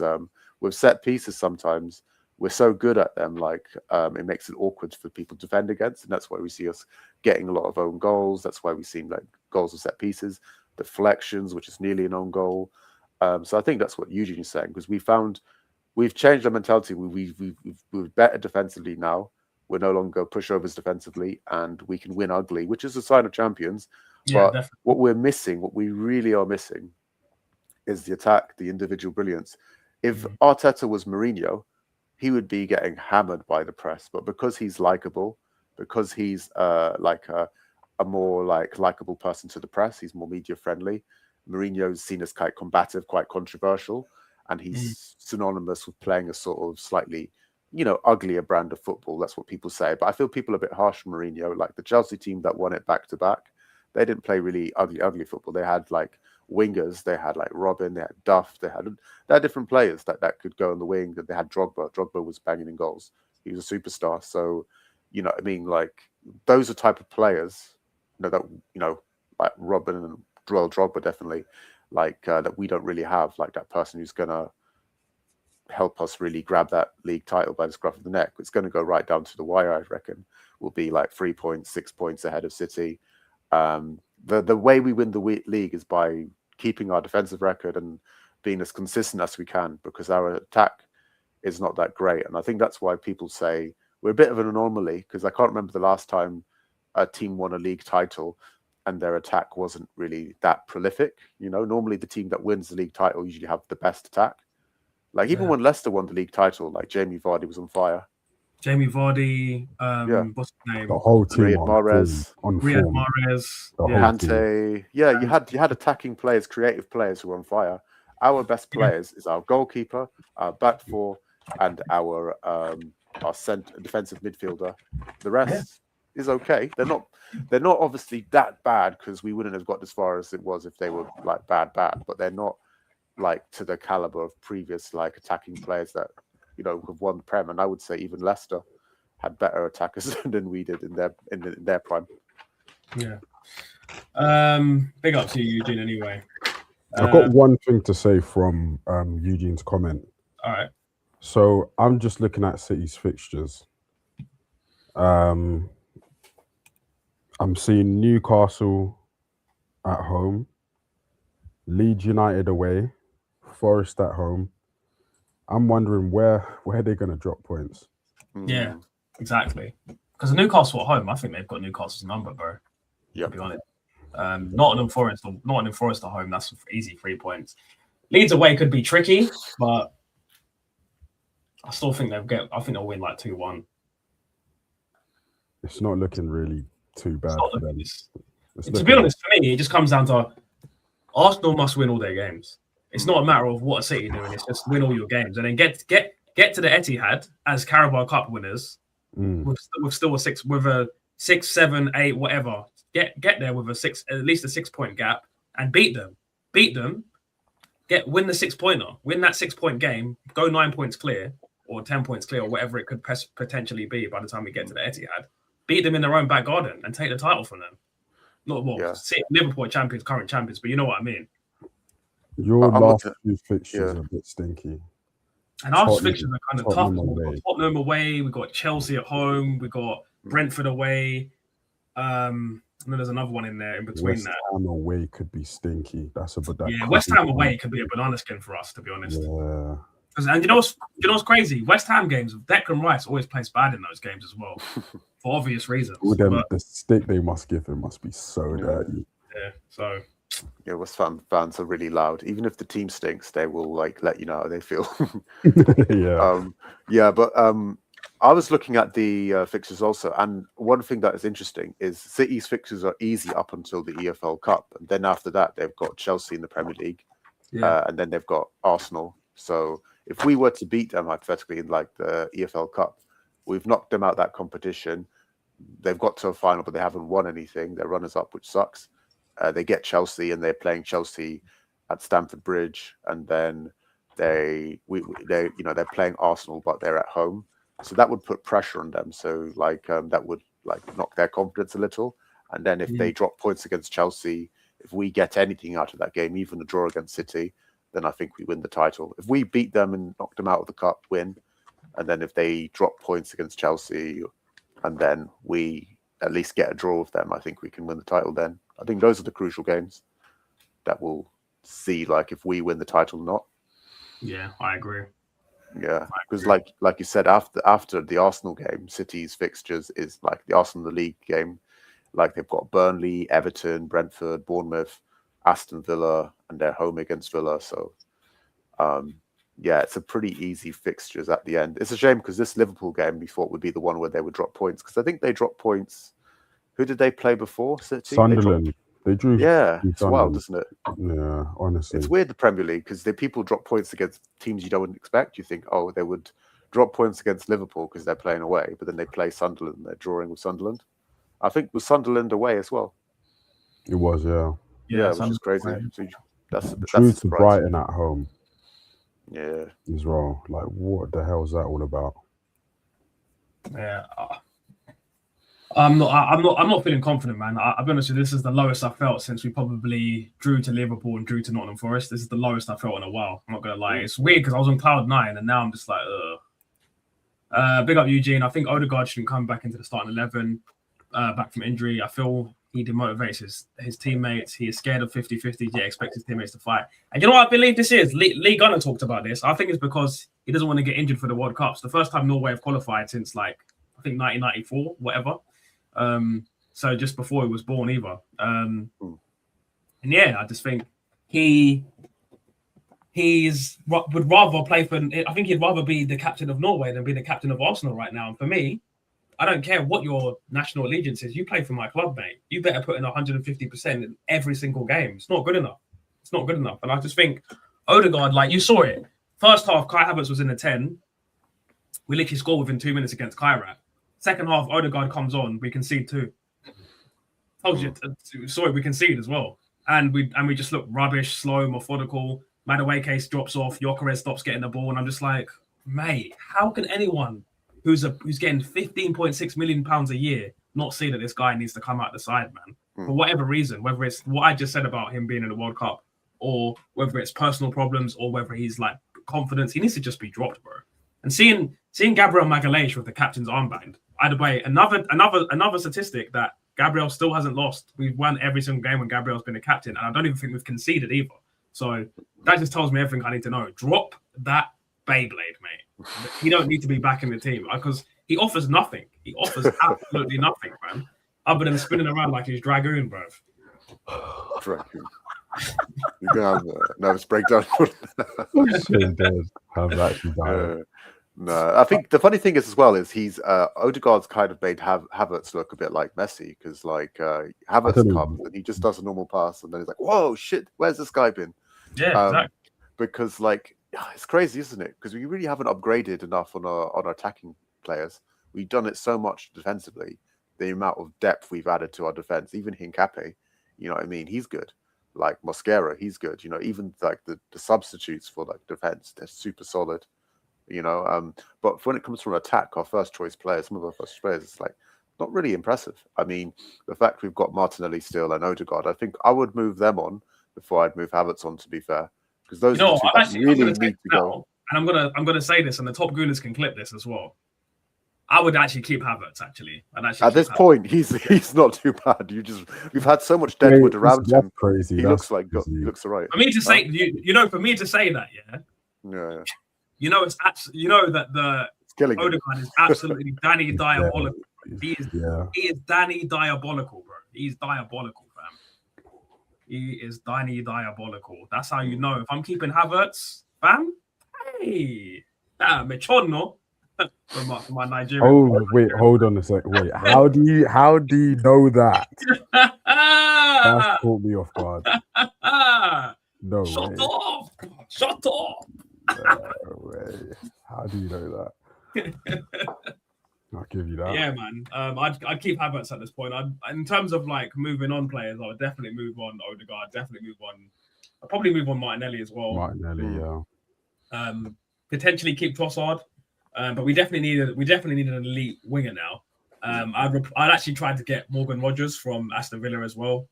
with set pieces sometimes we're so good at them, like it makes it awkward for people to defend against, and that's why we see us getting a lot of own goals. That's why we've seen like goals of set pieces, deflections, which is nearly an own goal. So I think that's what Eugene is saying, because we've changed our mentality. We're better defensively now. We're no longer pushovers defensively, and we can win ugly, which is a sign of champions. Yeah, but definitely. What we really are missing, is the attack, the individual brilliance. If Arteta was Mourinho, he would be getting hammered by the press. But because he's likable, because he's like a more like likable person to the press, he's more media friendly. Mourinho's seen as quite combative, quite controversial, and he's synonymous with playing a sort of slightly, uglier brand of football. That's what people say. But I feel people are a bit harsh on Mourinho. Like the Chelsea team that won it back to back, they didn't play really ugly football. They had like wingers, they had like Robin, they had Duff, they had different players that could go on the wing. That they had Drogba. Drogba was banging in goals. He was a superstar. So, like those are type of players, like Robin and Drogba definitely, that we don't really have, like that person who's gonna help us really grab that league title by the scruff of the neck. It's going to go right down to the wire, I reckon. We'll be like 3 points, 6 points ahead of City. The way we win the league is by keeping our defensive record and being as consistent as we can, because our attack is not that great. And I think that's why people say we're a bit of an anomaly, because I can't remember the last time a team won a league title and their attack wasn't really that prolific. Normally the team that wins the league title usually have the best attack. Like even when Leicester won the league title, like Jamie Vardy was on fire. Jamie Vardy, what's his name? The whole team. Riyad Mahrez. Kante. Yeah, you had attacking players, creative players who were on fire. Our best players is our goalkeeper, our back four, and our defensive midfielder. The rest is okay. They're not obviously that bad, because we wouldn't have got as far as it was if they were like bad, but they're not like to the caliber of previous like attacking players that have won the Prem. And I would say even Leicester had better attackers than we did in their prime. Yeah. Big up to you, Eugene. Anyway, I've got one thing to say from Eugene's comment. All right. So I'm just looking at City's fixtures. I'm seeing Newcastle at home, Leeds United away, Forest at home. I'm wondering where they're going to drop points. Yeah, exactly. Because Newcastle at home, I think they've got Newcastle's number, bro. Yeah, to be honest. Nottingham Forest at home. That's easy 3 points. Leeds away could be tricky, but I still think I think they'll win like 2-1. It's not looking really too bad for them. To be honest, for me, it just comes down to Arsenal must win all their games. It's not a matter of what a City doing. It's just win all your games and then get to the Etihad as Carabao Cup winners with still a 6, 7, 8, whatever. Get there with at least a 6-point gap and beat them. Win the 6-pointer. Win that 6-point game. Go 9 points clear or 10 points clear or whatever it could potentially be by the time we get to the Etihad. Beat them in their own back garden and take the title from them. Not Liverpool champions, current champions, but you know what I mean. Your last few fixtures are a bit stinky. And our fixtures are kind of tough. We've got Tottenham away, we've got Chelsea at home, we've got Brentford away. And then there's another one in there in between West Ham away could be stinky. West Ham away could be a banana skin for us, to be honest. Yeah. And you know what's crazy? West Ham games, Declan Rice always plays bad in those games as well, for obvious reasons. The stick they must give him must be so dirty. Yeah, so... Yeah, West Ham fans are really loud. Even if the team stinks, they will let you know how they feel. But I was looking at the fixtures also, and one thing that is interesting is City's fixtures are easy up until the EFL Cup, and then after that they've got Chelsea in the Premier League, and then they've got Arsenal. So if we were to beat them hypothetically in the EFL Cup, we've knocked them out that competition. They've got to a final, but they haven't won anything. They're runners up, which sucks. They get Chelsea, and they're playing Chelsea at Stamford Bridge, and then they're playing Arsenal, but they're at home. So that would put pressure on them. So that would knock their confidence a little. And then if they drop points against Chelsea, if we get anything out of that game, even a draw against City, then I think we win the title. If we beat them and knock them out of the cup, win. And then if they drop points against Chelsea, and then we at least get a draw with them, I think we can win the title then. I think those are the crucial games that we'll see, if we win the title or not. Yeah, I agree. Yeah, because like you said, after the Arsenal game, City's fixtures is the Arsenal League game. They've got Burnley, Everton, Brentford, Bournemouth, Aston Villa, and they're home against Villa. So, it's a pretty easy fixtures at the end. It's a shame because this Liverpool game we thought would be the one where they would drop points, because I think they dropped points. Who did they play before? City? Sunderland. They drew. Yeah, it's wild, isn't it? Yeah, honestly. It's weird, the Premier League, because people drop points against teams you don't expect. You think, they would drop points against Liverpool because they're playing away, but then they play Sunderland and they're drawing with Sunderland. I think it was Sunderland away as well. It was, yeah. Yeah, which is crazy. So that's drew to Brighton at home. Yeah. As well. What the hell is that all about? Yeah. I'm not feeling confident, man. I'll be honest with you, this is the lowest I've felt since we probably drew to Liverpool and drew to Nottingham Forest. This is the lowest I've felt in a while. I'm not gonna lie. It's weird because I was on cloud 9 and now I'm just like, ugh. Big up Eugene. I think Odegaard should come back into the starting 11, back from injury. I feel he demotivates his teammates. He is scared of 50-50, yet expects his teammates to fight. And you know what I believe this is? Lee Gunner talked about this. I think it's because he doesn't want to get injured for the World Cups. The first time Norway have qualified since I think 1994, whatever. So just before he was born either. And yeah, I just think would rather play for, I think he'd rather be the captain of Norway than be the captain of Arsenal right now. And for me, I don't care what your national allegiance is. You play for my club, mate. You better put in 150% in every single game. It's not good enough. It's not good enough. And I just think Odegaard, you saw it. First half, Kai Havertz was in the 10. We literally scored within 2 minutes against Kairat. Second half, Odegaard comes on. We concede 2. Told you, sorry, we concede as well. And we just look rubbish, slow, methodical. Madueke drops off. Glockeyres stops getting the ball. And I'm just like, mate, how can anyone who's getting £15.6 million a year not see that this guy needs to come out the side, man? For whatever reason, whether it's what I just said about him being in the World Cup, or whether it's personal problems, or whether he's confidence, he needs to just be dropped, bro. And seeing Gabriel Magalhaes with the captain's armband, either way, another statistic that Gabriel still hasn't lost. We've won every single game when Gabriel's been a captain, and I don't even think we've conceded either. So that just tells me everything I need to know. Drop that Beyblade, mate. He don't need to be back in the team because he offers nothing. He offers absolutely nothing, man, other than spinning around like he's Dragoon, bro. Dragoon. You're gonna have a nervous breakdown. I've actually died. No, I think the funny thing is as well is he's Odegaard's kind of made Havertz look a bit like Messi because like Havertz comes and he just does a normal pass and then he's like, whoa, shit, where's this guy been? Yeah, exactly. Because like it's crazy, isn't it? Because we really haven't upgraded enough on our attacking players. We've done it so much defensively. The amount of depth we've added to our defense, even Hincapié, you know what I mean? He's good. Like Mosquera, he's good. You know, even like the substitutes for like defense, they're super solid. You know, but when it comes from attack, our first choice players, some of our first players, it's like not really impressive. I mean, the fact we've got Martinelli still and Odegaard, I think I would move them on before I'd move Havertz on. To be fair, because those are the two that really need to go. And I'm gonna say this, and the top gooners can clip this as well. I would actually keep Havertz. Actually, at this point, he's not too bad. We've had so much deadwood around him. Crazy. He looks alright. For me to say, for me to say that, yeah. You know, that the Odegaard is absolutely Danny diabolical. He is Danny diabolical, bro. He's diabolical, fam. He is Danny diabolical. That's how you know. If I'm keeping Havertz, fam, hey, mechono. For my Nigerian. Oh wait, hold on a sec. Wait, how do you know that? That caught me off guard. No Shut way. up! Shut up! No way. How do you know that? I'll give you that. Yeah, man. I'd keep Havertz at this point. In terms of like moving on players, I would definitely move on Odegaard. Definitely move on. I'd probably move on Martinelli as well. Yeah. Potentially keep Trossard. But we definitely need an elite winger now. I'd actually try to get Morgan Rogers from Aston Villa as well.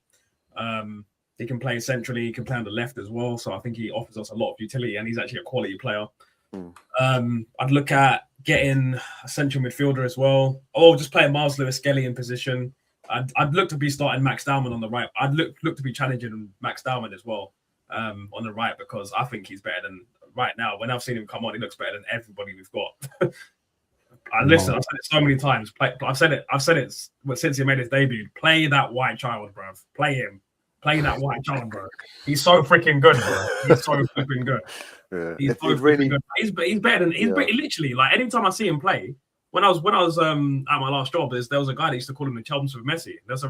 He can play centrally, he can play on the left as well. So I think he offers us a lot of utility, and he's actually a quality player. I'd look at getting a central midfielder as well, or just playing Miles Lewis-Skelly in position. I'd look to be starting Max Dowman on the right. I'd look to be challenging Max Dowman as well on the right, because I think he's better than right now. When I've seen him come on, he looks better than everybody we've got. I've said it so many times. I've said it since he made his debut. Play that white child, bruv. Play him. Play that white child, bro. He's so freaking good, bro. He's so freaking good. Yeah. He's so freaking good. He's better than literally, like, anytime I see him play. When I was at my last job, there was a guy that used to call him the Chelmsford Messi. There's a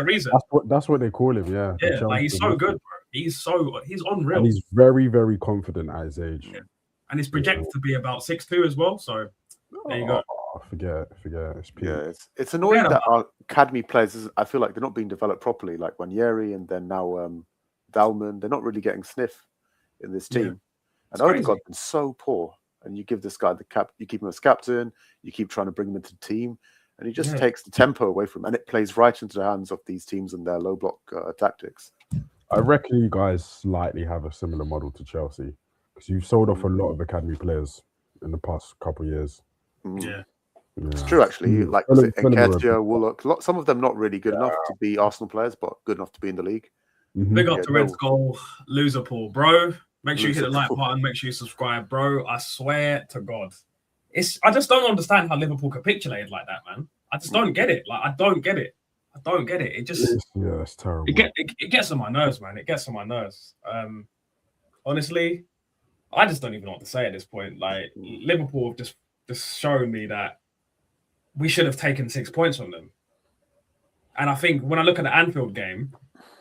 reason. That's what they call him. Yeah. Yeah, like, he's so good, bro. He's unreal. And he's very, very confident at his age. Yeah. And he's projected to be about 6'2" as well. So there you go. Forget. It's annoying that our academy players, I feel like they're not being developed properly. Like Ranieri and then now Dalman, they're not really getting sniff in this team. Yeah. And Odegaard's been so poor. And you give this guy you keep him as captain, you keep trying to bring him into the team, and he just takes the tempo away from him, and it plays right into the hands of these teams and their low block tactics. I reckon you guys slightly have a similar model to Chelsea, because you've sold off a lot of academy players in the past couple of years. Yeah. It's true, actually. Like Nketiah, Willock, some of them not really good enough to be Arsenal players, but good enough to be in the league. Big up to Red's goal, loser Paul, bro. Make sure you hit the like button. Make sure you subscribe, bro. I swear to God, I just don't understand how Liverpool capitulated like that, man. I just don't get it. Like, I don't get it. It just it's terrible. It gets on my nerves, man. It gets on my nerves. Honestly, I just don't even know what to say at this point. Like, Liverpool have just shown me that we should have taken 6 points from them. And I think when I look at the Anfield game,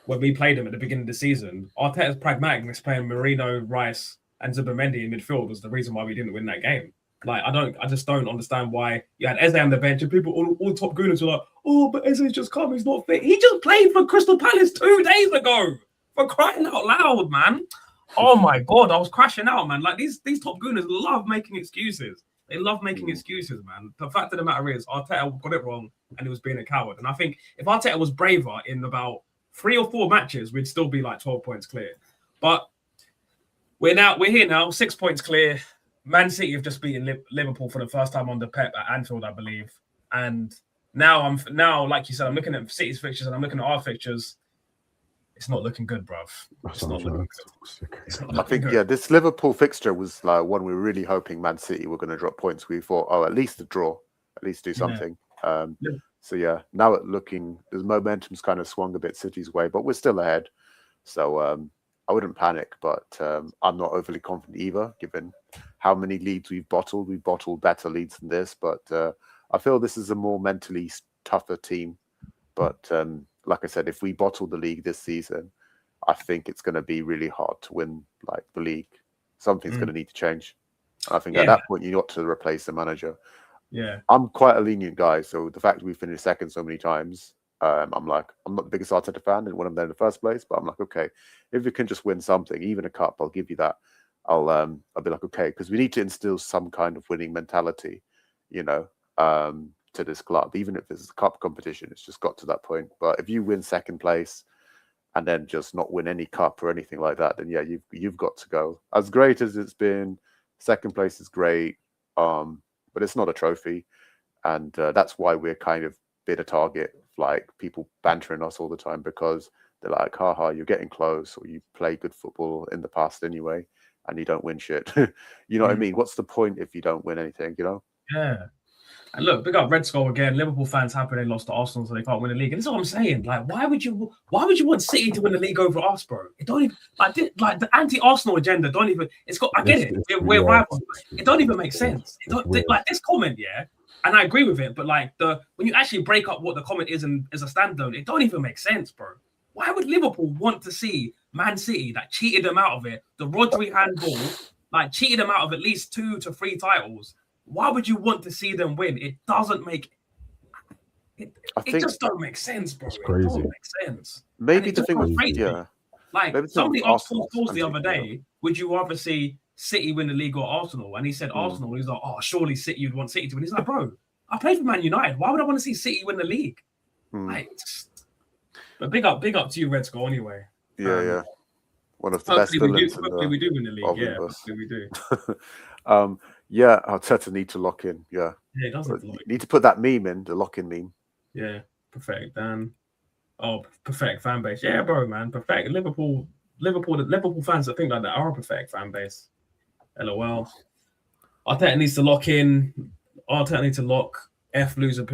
when we played them at the beginning of the season, Arteta's pragmaticness playing Marino, Rice, and Zubimendi in midfield was the reason why we didn't win that game. Like, I just don't understand why you had Eze on the bench and people, all top gooners were like, oh, but Eze's just come, he's not fit. He just played for Crystal Palace 2 days ago. For crying out loud, man. Oh my God, I was crashing out, man. Like, these top gooners love making excuses. They love making excuses, man. The fact of the matter is, Arteta got it wrong and he was being a coward. And I think if Arteta was braver in about 3 or 4 matches, we'd still be like 12 points clear. But we're here now, 6 points clear. Man City have just beaten Liverpool for the first time under Pep at Anfield, I believe. And now, like you said, I'm looking at City's fixtures and I'm looking at our fixtures. It's not looking good, bruv. It's not looking good. I think, this Liverpool fixture was like one we were really hoping Man City were going to drop points. We thought, at least a draw, at least do something. So, now the momentum's kind of swung a bit City's way, but we're still ahead. So, panic, but I'm not overly confident either, given how many leads we've bottled. We've bottled better leads than this, but I feel this is a more mentally tougher team. But like I said, if we bottle the league this season, I think it's going to be really hard to win like the league. Something's going to need to change. I think at that point, you got to replace the manager. Yeah, I'm quite a lenient guy, so the fact that we finished second so many times, I'm like, I'm not the biggest Arteta fan and when I'm there in the first place, but I'm like, okay, if we can just win something, even a cup, I'll give you that. I'll be like, okay, because we need to instill some kind of winning mentality, you know, to this club. Even if it's a cup competition, it's just got to that point. But if you win second place and then just not win any cup or anything like that, then yeah, you've got to go. As great as it's been, second place is great, but it's not a trophy, and that's why we're kind of been a target, like people bantering us all the time because they're like, haha, you're getting close, or you play good football in the past anyway, and you don't win shit. You know what I mean? What's the point if you don't win anything, you know? yeah. And look, big up Red Skull again. Liverpool fans happy they lost to Arsenal, so they can't win the league. And this is what I'm saying. Like, why would you want City to win the league over us, bro? It don't even like the anti-Arsenal agenda. Don't even. It's got. I get it. We're rivals. It don't even make sense. It don't, like this comment, yeah. And I agree with it, but like when you actually break up what the comment is and as a standalone, it don't even make sense, bro. Why would Liverpool want to see Man City that cheated them out of it? The Rodri handball, like cheated them out of at least 2 to 3 titles. Why would you want to see them win? It doesn't make it just don't make sense, bro. It's crazy. It doesn't make sense. Maybe the thing with like somebody asked Paul Scholes the other day, would you rather see City win the league or Arsenal? And he said Arsenal. He's like, oh, surely City, you'd want City to win. He's like, bro, I played for Man United. Why would I want to see City win the league? Like, but big up to you, Red Skull, anyway. Yeah. One of the best villains. Hopefully we do win the league. Yeah, hopefully we do. Yeah, Arteta need to lock in. Yeah, he does need to put that meme in, the lock-in meme. Yeah, perfect. Perfect fan base. Yeah, bro, man, perfect. Liverpool fans that think like that are a perfect fan base. LOL. Arteta needs to lock in. Arteta needs to lock loser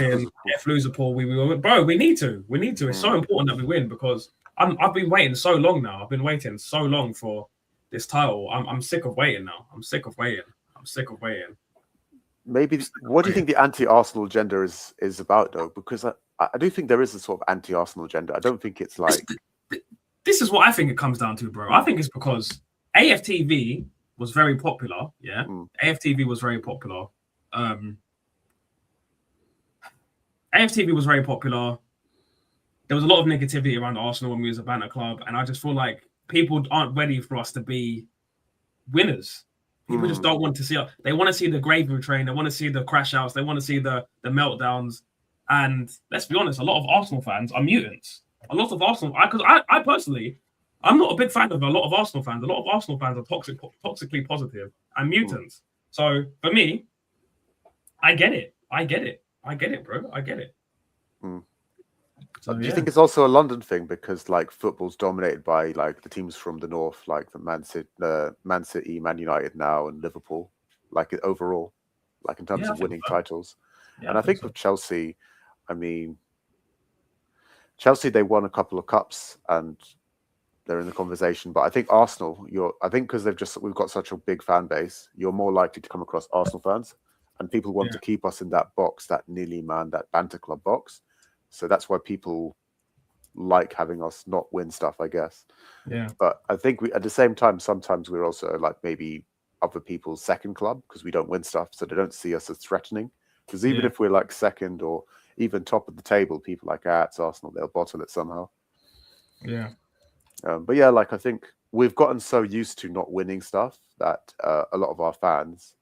in. Loser Paul. We need to. It's so important that we win because I've been waiting so long now. I've been waiting so long for this title. I'm sick of waiting now. I'm sick of waiting. Maybe. What do you think the anti-Arsenal agenda is about, though? Because I do think there is a sort of anti-Arsenal agenda. I don't think it's like. This is what I think it comes down to, bro. I think it's because AFTV was very popular. Yeah, AFTV was very popular. AFTV was very popular. There was a lot of negativity around Arsenal when we was a banter club, and I just feel like people aren't ready for us to be winners. People just don't want to see us. They want to see the gravy train. They want to see the crash outs. They want to see the meltdowns. And let's be honest, a lot of Arsenal fans are mutants. A lot of Arsenal, because I personally, I'm not a big fan of a lot of Arsenal fans. A lot of Arsenal fans are toxically positive and mutants. So for me, I get it, bro. I get it. So, do you think it's also a London thing because like football's dominated by like the teams from the north, like the Man City, Man United now, and Liverpool, like overall, like in terms of winning titles? Yeah, and I think with Chelsea, I mean, Chelsea, they won a couple of cups and they're in the conversation. But I think Arsenal, I think because we've got such a big fan base, you're more likely to come across Arsenal fans, and people want to keep us in that box, that that banter club box. So that's why people like having us not win stuff, I guess. Yeah. But I think at the same time, sometimes we're also like maybe other people's second club because we don't win stuff, so they don't see us as threatening. Because even if we're like second or even top of the table, people like it's Arsenal, they'll bottle it somehow. Yeah. But yeah, like I think we've gotten so used to not winning stuff that a lot of our fans,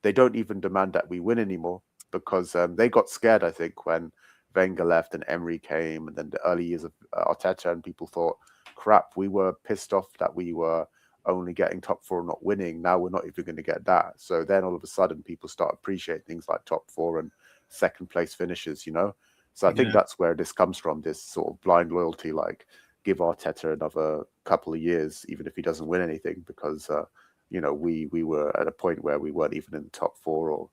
they don't even demand that we win anymore because they got scared, I think, when Wenger left and Emery came, and then the early years of Arteta, and people thought, crap, we were pissed off that we were only getting top 4 and not winning. Now we're not even going to get that. So then all of a sudden people start appreciating things like top 4 and second place finishes, you know? So I think that's where this comes from, this sort of blind loyalty, like give Arteta another couple of years, even if he doesn't win anything, because, you know, we were at a point where we weren't even in the top 4 or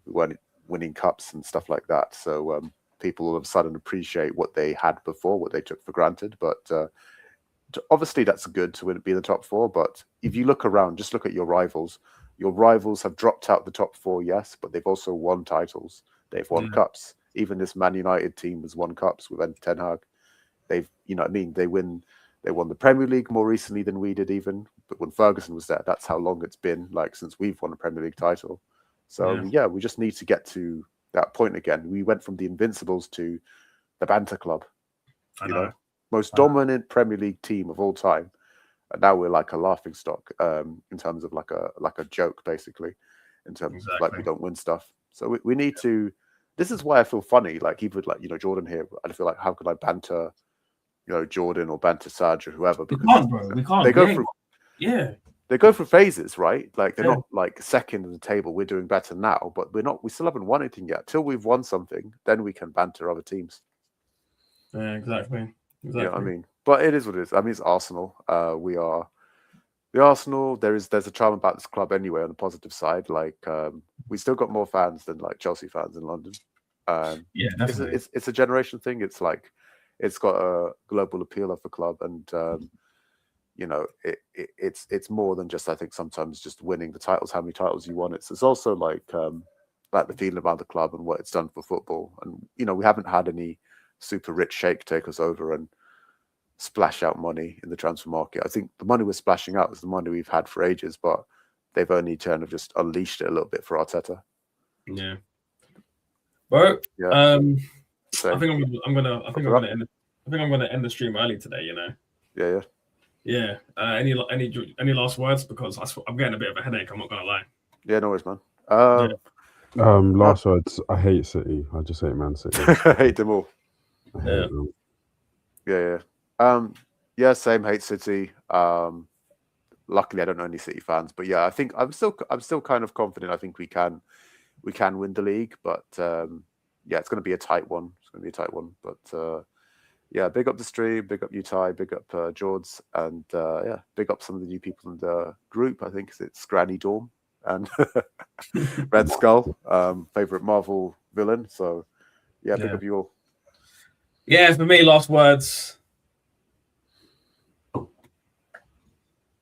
we weren't winning cups and stuff like that. So people all of a sudden appreciate what they had before, what they took for granted. But obviously that's good to be in the top 4. But if you look around, just look at your rivals. Your rivals have dropped out the top 4, yes, but they've also won titles. They've won cups. Even this Man United team has won cups with Ten Hag. They've, you know what I mean? They won the Premier League more recently than we did even. But when Ferguson was there, that's how long it's been, like, since we've won a Premier League title. So, yeah, we just need to get to that point again. We went from the Invincibles to the Banter Club. You know, most dominant Premier League team of all time. And now we're like a laughing stock in terms of like a joke, basically, in terms of like we don't win stuff. So we need to. This is why I feel funny. Like even like, you know, Jordan here, I feel like, how could I banter, you know, Jordan or banter Sarge or whoever? We can't, bro. We can't. They go through. They go through phases, right? Like they're not like second in the table. We're doing better now, but we're not. We still haven't won anything yet. Till we've won something, then we can banter other teams. Yeah, exactly. You know what I mean? But it is what it is. I mean, it's Arsenal. We are the Arsenal. There's a charm about this club anyway. On the positive side, like we still got more fans than like Chelsea fans in London. Yeah, definitely. It's a generation thing. It's like it's got a global appeal of the club, and you know, it's more than just, I think, sometimes just winning the titles. How many titles you won? It's also like the feeling about the club and what it's done for football. And you know, we haven't had any super rich sheikh take us over and splash out money in the transfer market. I think the money we're splashing out is the money we've had for ages, but they've only kind of just unleashed it a little bit for Arteta. Yeah, bro. Yeah. I think I'm gonna end the stream early today. You know. Yeah. Any last words, because I'm getting a bit of a headache. I'm not gonna lie. Yeah, no worries, man. Last words. I hate City. I just hate Man City. I hate them all. I hate them. Yeah, same. Hate City. Luckily, I don't know any City fans, but yeah, I think I'm still kind of confident. I think we can win the league, but yeah, it's going to be a tight one. But yeah, big up the stream, big up you, Ty, big up George, and yeah, big up some of the new people in the group. I think it's Granny Dorm and Red Skull, favorite Marvel villain. So yeah, big up you all. Yeah, for me, last words.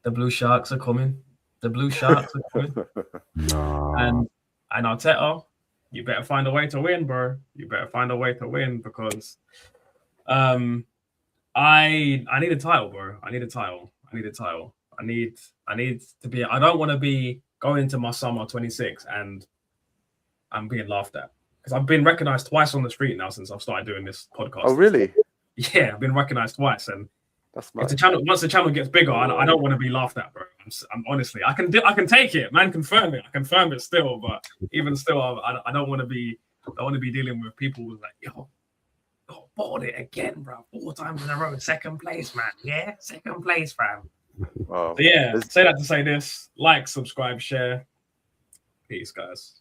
The Blue Sharks are coming. The Blue Sharks are coming. And Arteta, you better find a way to win, bro. You better find a way to win, because I need a title, bro. I need a title. I need to be. I don't want to be going into my summer 26 and I'm being laughed at, because I've been recognized twice on the street now since I've started doing this podcast. Oh, really? Yeah, I've been recognized twice, and that's nice. Once the channel gets bigger, I don't want to be laughed at, bro. I'm honestly, I can take it, man. Confirm it. I confirm it still, but even still, I don't want to be. I want to be dealing with people who's like, yo, bought it again, bro. 4 times in a row, second place, man. Yeah, second place, fam. Wow. So yeah, say that to say this. Like, subscribe, share. Peace, guys.